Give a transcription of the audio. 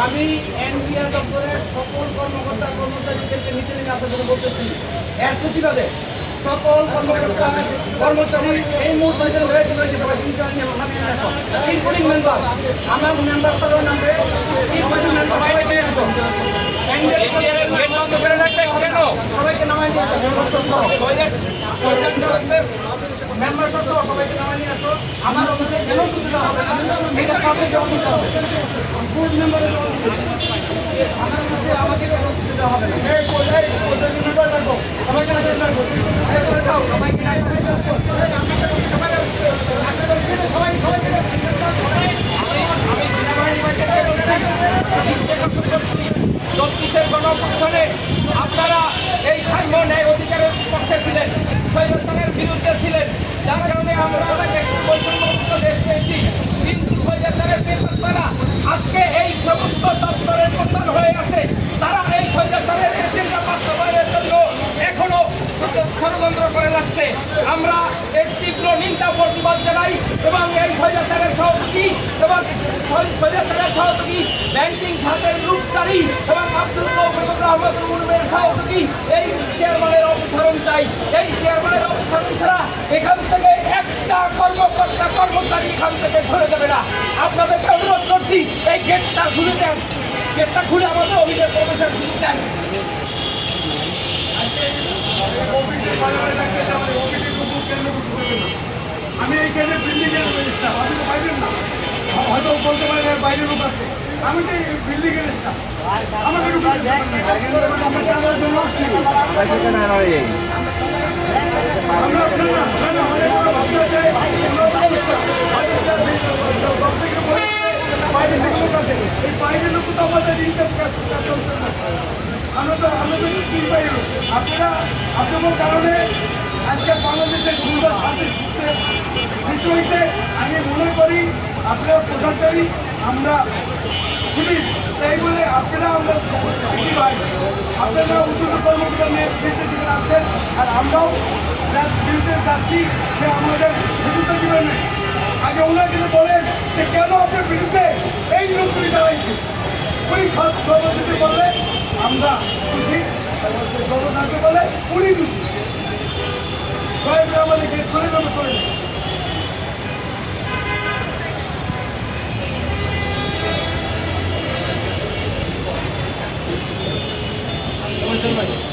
আমি এনপিআর দপ্তরের সকল কর্মকর্তা কর্মচারীদেরকে নিচে নেমে আপনাদের বলতেছি এর প্রতিবাদে সকল কর্মকর্তা কর্মচারী এই মুহূর্তে ইনক্লুডিং মেম্বার আমার মেম্বার সবার নামে সবাইকে নামাই নিয়ে মেম্বার সহ সবাইকে নামাই নিয়ে আসো। আমার অফিসে কেন সুবিধা হবে না এটা সবাই জবাব দিতে হবে। বুথ মেম্বারের আমার অফিসে আমাকে কোনো সুবিধা হবে না। সবাইকে আপনারা এই সাম্য ন্যায় অধিকারের পক্ষে ছিলেন, স্বৈরাচারের বিরুদ্ধে ছিলেন, যার কারণে আমরা একটি বৈষম্যমুক্ত দেশ পেয়েছি। কিন্তু স্বৈরাচারের নেতারা আজকে এই সমস্ত দপ্তরের প্রধান হয়ে আছে। তারা এই স্বৈরাচারের এজেন্ডা বাস্তবায়নের জন্য এখনো ষড়যন্ত্র করে যাচ্ছে। আমরা এর তীব্র নিন্দা প্রতিবাদ জানাই এবং এই স্বৈরাচারের সহযোগী এবং স্বৈরাচারের সহযোগী ব্যাংকিং খাতের লুটকারী এবং আব্দুল রহমান মুর্মের সহযোগী এই চেয়ারম্যানের অপসারণ চাই। এই চেয়ারম্যানের অপসারণ ছাড়া এখান থেকে একটা কর্মকর্তা কর্মচারী এখান থেকে সরে যাবে না। আপনাদেরকে অনুরোধ করছি এই গেটটা খুলে দেন, গেটটা খুলে আমাদের অভিযোগ প্রবেশের সুযোগ দেন। আমি এইখানে বিল্ডিংয়ের আপনি তো পাইবেন না, হয়তো বলতে পারেন বাইরের লোক আছে, আমি তো বিল্ডিংয়ের স্টাফ, আমাকে এই বাইরের লোক তো আমাদের আমরা তো আপনারা আপনাদের কারণে আজকে বাংলাদেশের সুন্দর শান্তি সৃষ্টি হয়েছে। আমি মনে করি আপনারা প্রশাসনী আমরা শুনি, তাই বলে আপনারা আমরা আপনারা উদ্যোগ কর্মকর্তা নির্দেশিত আছেন, আর আমরাও যার বিরুদ্ধে যাচ্ছি সে আমাদের সুযোগ দিবেন না। আগে ওনার যদি বলেন যে কেন আপনার বিরুদ্ধে এই লোকগুলি দাঁড়াইছে, উনি সব যদি বলে আমরা খুশি, গণতন্ত্র বলে উনি খুশি, আমাদের গেট করে দেবে করে দেবে।